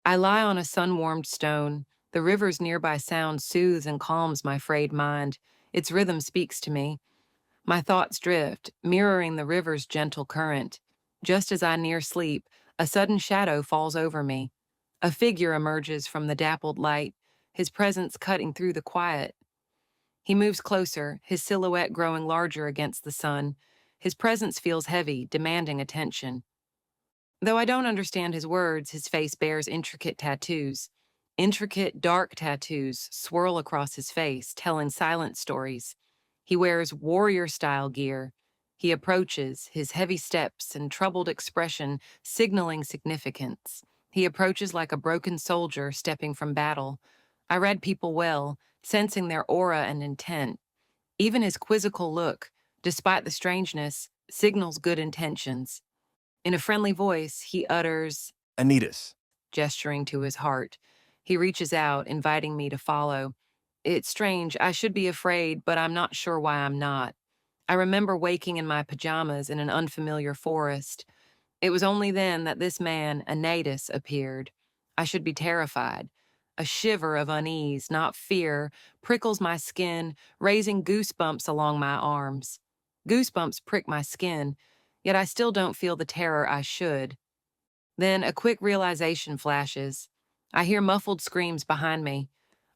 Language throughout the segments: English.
I lie on a sun-warmed stone. The river's nearby sound soothes and calms my frayed mind. Its rhythm speaks to me. My thoughts drift, mirroring the river's gentle current. Just as I near sleep, a sudden shadow falls over me. A figure emerges from the dappled light, his presence cutting through the quiet. He moves closer, his silhouette growing larger against the sun. His presence feels heavy, demanding attention. Though I don't understand his words, his face bears intricate tattoos. Intricate, dark tattoos swirl across his face, telling silent stories. He wears warrior-style gear. He approaches, his heavy steps and troubled expression signaling significance. He approaches like a broken soldier stepping from battle. I read people well, sensing their aura and intent. Even his quizzical look, despite the strangeness, signals good intentions. In a friendly voice, he utters, Anetus. gesturing to his heart. He reaches out, inviting me to follow. It's strange, I should be afraid, but I'm not sure why I'm not. I remember waking in my pajamas in an unfamiliar forest. It was only then that this man, Anetus, appeared. I should be terrified. A shiver of unease, not fear, prickles my skin, raising goosebumps along my arms. Goosebumps prick my skin, yet I still don't feel the terror I should. Then a quick realization flashes. I hear muffled screams behind me.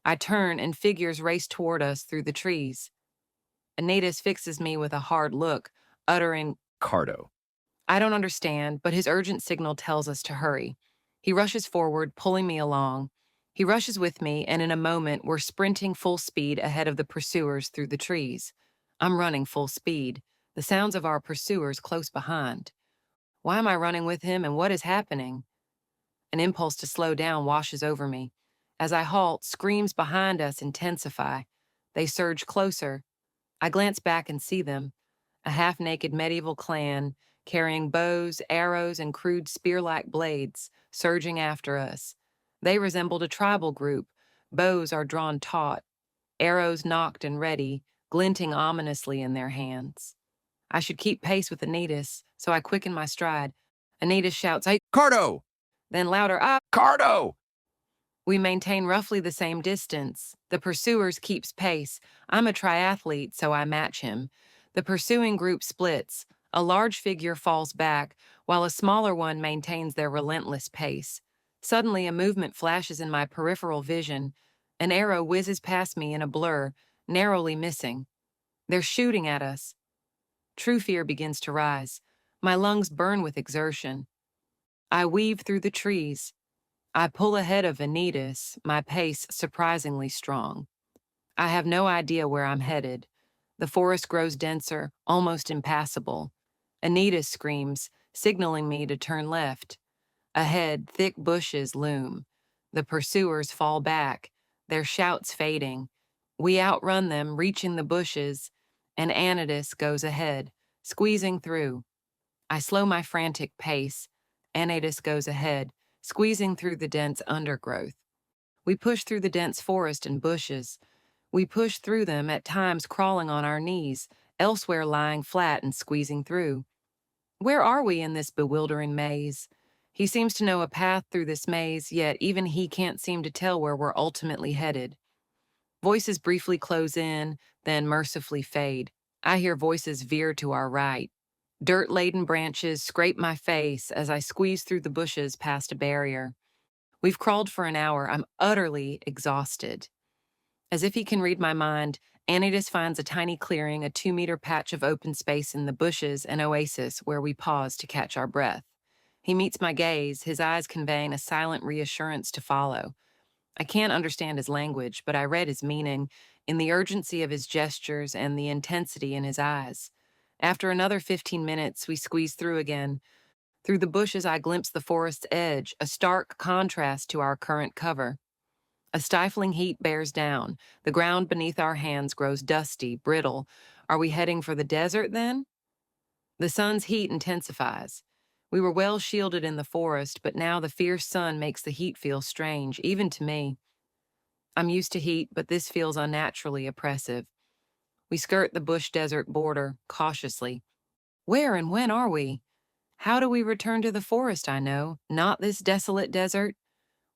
I turn and figures race toward us through the trees. Anetus fixes me with a hard look, uttering, Cardo. I don't understand, but his urgent signal tells us to hurry. He rushes forward, pulling me along. He rushes with me, and in a moment, we're sprinting full speed ahead of the pursuers through the trees. I'm running full speed, the sounds of our pursuers close behind. Why am I running with him, and what is happening? An impulse to slow down washes over me. As I halt, screams behind us intensify. They surge closer. I glance back and see them, a half-naked medieval clan carrying bows, arrows, and crude spear-like blades, surging after us. They resembled a tribal group. Bows are drawn taut, arrows nocked and ready, glinting ominously in their hands. I should keep pace with Anetus, so I quicken my stride. Anetus shouts, "Hey!" Cardo! Then louder, "Ah!" Cardo! We maintain roughly the same distance. The pursuers keeps pace. I'm a triathlete, so I match him. The pursuing group splits. A large figure falls back, while a smaller one maintains their relentless pace. Suddenly, a movement flashes in my peripheral vision. An arrow whizzes past me in a blur, narrowly missing. They're shooting at us. True fear begins to rise. My lungs burn with exertion. I weave through the trees. I pull ahead of Anetus, my pace surprisingly strong. I have no idea where I'm headed. The forest grows denser, almost impassable. Anetus screams, signaling me to turn left. Ahead, thick bushes loom. The pursuers fall back, their shouts fading. We outrun them, reaching the bushes, and Anetus goes ahead, squeezing through. I slow my frantic pace. Anetus goes ahead, squeezing through the dense undergrowth. We push through the dense forest and bushes. We push through them, at times crawling on our knees, elsewhere lying flat and squeezing through. Where are we in this bewildering maze? He seems to know a path through this maze, yet even he can't seem to tell where we're ultimately headed. Voices briefly close in, then mercifully fade. I hear voices veer to our right. Dirt-laden branches scrape my face as I squeeze through the bushes past a barrier. We've crawled for an hour. I'm utterly exhausted. As if he can read my mind, Anetus finds a tiny clearing, a 2-meter patch of open space in the bushes, an oasis where we pause to catch our breath. He meets my gaze, his eyes conveying a silent reassurance to follow. I can't understand his language, but I read his meaning in the urgency of his gestures and the intensity in his eyes. After another 15 minutes, we squeeze through again. Through the bushes, I glimpse the forest's edge, a stark contrast to our current cover. A stifling heat bears down. The ground beneath our hands grows dusty, brittle. Are we heading for the desert, then? The sun's heat intensifies. We were well shielded in the forest, but now the fierce sun makes the heat feel strange, even to me. I'm used to heat, but this feels unnaturally oppressive. We skirt the bush desert border, cautiously. Where and when are we? How do we return to the forest, I know, not this desolate desert?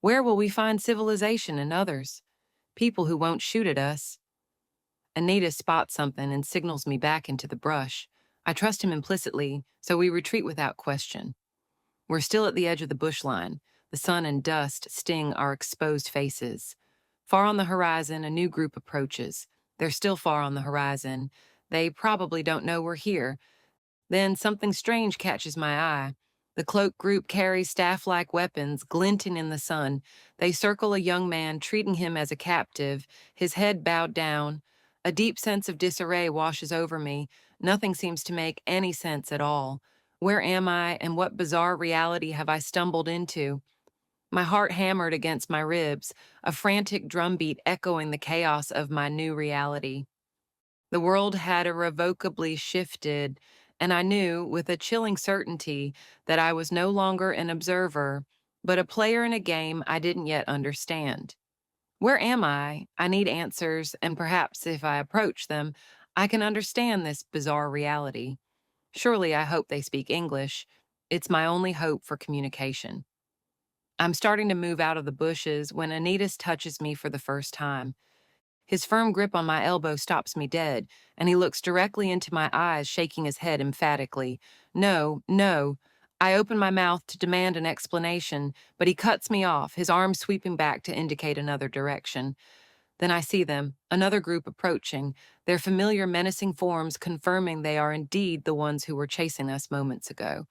Where will we find civilization and others? People who won't shoot at us. Anetus spots something and signals me back into the brush. I trust him implicitly, so we retreat without question. We're still at the edge of the bush line. The sun and dust sting our exposed faces. Far on the horizon, a new group approaches. They're still far on the horizon. They probably don't know we're here. Then something strange catches my eye. The cloaked group carries staff-like weapons, glinting in the sun. They circle a young man, treating him as a captive, his head bowed down. A deep sense of disarray washes over me. Nothing seems to make any sense at all. Where am I, and what bizarre reality have I stumbled into? My heart hammered against my ribs, a frantic drumbeat echoing the chaos of my new reality. The world had irrevocably shifted, and I knew with a chilling certainty that I was no longer an observer, but a player in a game I didn't yet understand. Where am I? I need answers, and perhaps if I approach them, I can understand this bizarre reality. Surely I hope they speak English. It's my only hope for communication. I'm starting to move out of the bushes when Anetus touches me for the first time. His firm grip on my elbow stops me dead, and he looks directly into my eyes, shaking his head emphatically. No, no. I open my mouth to demand an explanation, but he cuts me off, his arm sweeping back to indicate another direction. Then I see them, another group approaching, their familiar menacing forms confirming they are indeed the ones who were chasing us moments ago.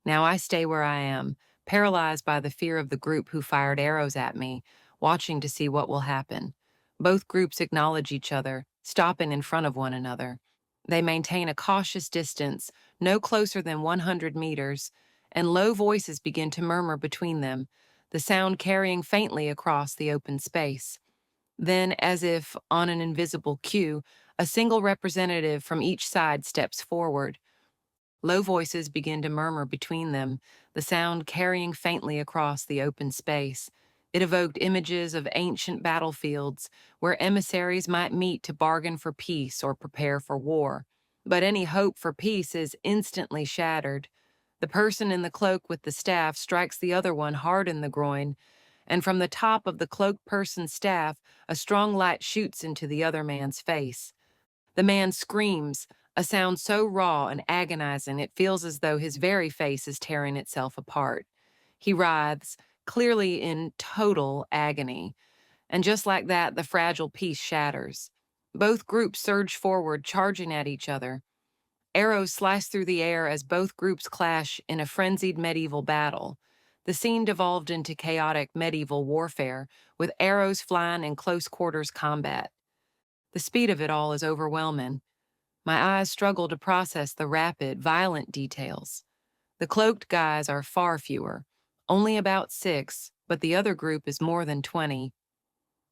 Now I stay where I am, paralyzed by the fear of the group who fired arrows at me, watching to see what will happen. Both groups acknowledge each other, stopping in front of one another. They maintain a cautious distance, no closer than 100 meters, and low voices begin to murmur between them, the sound carrying faintly across the open space. Then, as if on an invisible cue, a single representative from each side steps forward. Low voices begin to murmur between them, the sound carrying faintly across the open space. It evoked images of ancient battlefields where emissaries might meet to bargain for peace or prepare for war. But any hope for peace is instantly shattered. The person in the cloak with the staff strikes the other one hard in the groin, and from the top of the cloaked person's staff, a strong light shoots into the other man's face. The man screams, a sound so raw and agonizing it feels as though his very face is tearing itself apart. He writhes, clearly in total agony. And just like that, the fragile peace shatters. Both groups surge forward, charging at each other. Arrows slice through the air as both groups clash in a frenzied medieval battle. The scene devolved into chaotic medieval warfare, with arrows flying in close quarters combat. The speed of it all is overwhelming. My eyes struggle to process the rapid, violent details. The cloaked guys are far fewer, only about 6, but the other group is more than 20.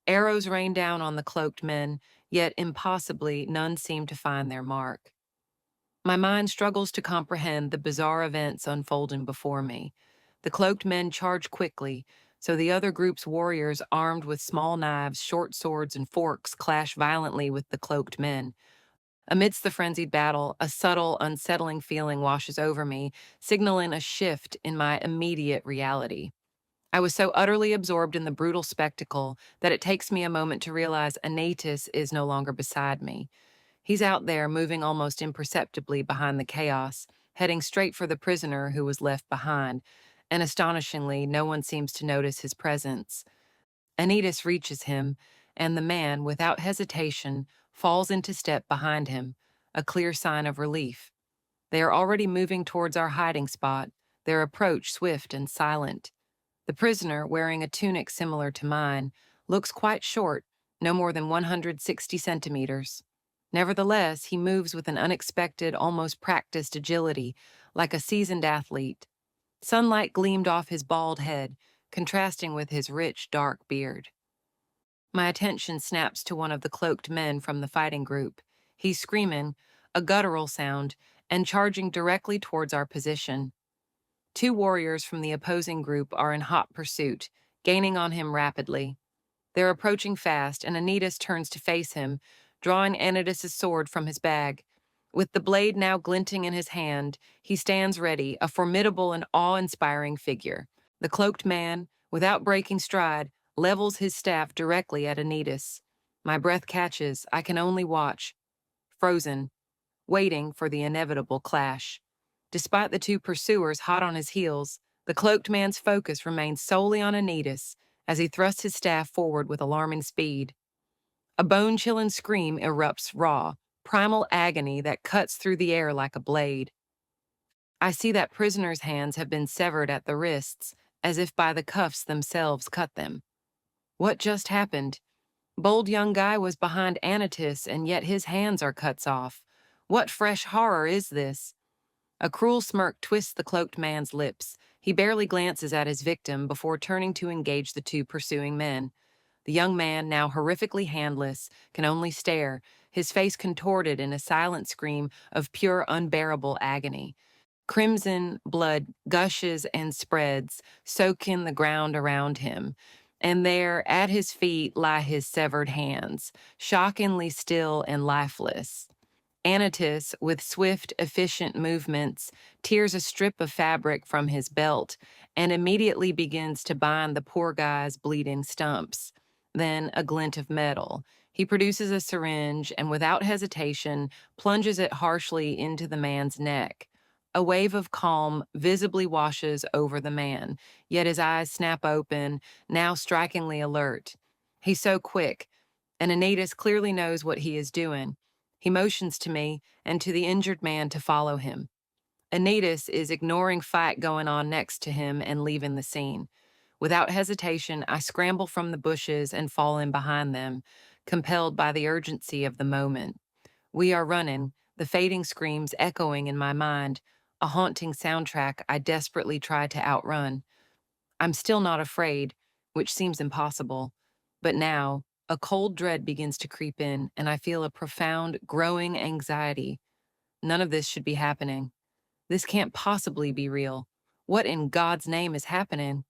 Arrows rain down on the cloaked men, yet impossibly none seem to find their mark. My mind struggles to comprehend the bizarre events unfolding before me. The cloaked men charge quickly, so the other group's warriors armed with small knives, short swords, and forks clash violently with the cloaked men. Amidst the frenzied battle, a subtle, unsettling feeling washes over me, signaling a shift in my immediate reality. I was so utterly absorbed in the brutal spectacle that it takes me a moment to realize Anetus is no longer beside me. He's out there, moving almost imperceptibly behind the chaos, heading straight for the prisoner who was left behind, and astonishingly, no one seems to notice his presence. Anetus reaches him, and the man, without hesitation, falls into step behind him, a clear sign of relief. They are already moving towards our hiding spot, their approach swift and silent. The prisoner, wearing a tunic similar to mine, looks quite short, no more than 160 centimeters. Nevertheless, he moves with an unexpected, almost practiced agility, like a seasoned athlete. Sunlight gleamed off his bald head, contrasting with his rich, dark beard. My attention snaps to one of the cloaked men from the fighting group. He's screaming, a guttural sound, and charging directly towards our position. 2 warriors from the opposing group are in hot pursuit, gaining on him rapidly. They're approaching fast, and Anetus turns to face him, drawing Anetus's sword from his bag. With the blade now glinting in his hand, he stands ready, a formidable and awe-inspiring figure. The cloaked man, Without breaking stride, levels his staff directly at Anetus. My breath catches, I can only watch, frozen, waiting for the inevitable clash. Despite the two pursuers hot on his heels, the cloaked man's focus remains solely on Anetus as he thrusts his staff forward with alarming speed. A bone-chilling scream erupts raw, primal agony that cuts through the air like a blade. I see that prisoner's hands have been severed at the wrists, as if by the cuffs themselves cut them. What just happened? Bold young guy was behind Anetus, and yet his hands are cuts off. What fresh horror is this? A cruel smirk twists the cloaked man's lips. He barely glances at his victim before turning to engage the two pursuing men. The young man, now horrifically handless, can only stare, his face contorted in a silent scream of pure unbearable agony. Crimson blood gushes and spreads, soaking the ground around him. And there, at his feet, lie his severed hands, shockingly still and lifeless. Anetus, with swift, efficient movements, tears a strip of fabric from his belt and immediately begins to bind the poor guy's bleeding stumps. Then a glint of metal. He produces a syringe and, without hesitation, plunges it harshly into the man's neck. A wave of calm visibly washes over the man, yet his eyes snap open, now strikingly alert. He's so quick, and Anetus clearly knows what he is doing. He motions to me and to the injured man to follow him. Anetus is ignoring fight going on next to him and leaving the scene. Without hesitation, I scramble from the bushes and fall in behind them, compelled by the urgency of the moment. We are running, the fading screams echoing in my mind, a haunting soundtrack I desperately try to outrun. I'm still not afraid, which seems impossible. But now, a cold dread begins to creep in, and I feel a profound, growing anxiety. None of this should be happening. This can't possibly be real. What in God's name is happening?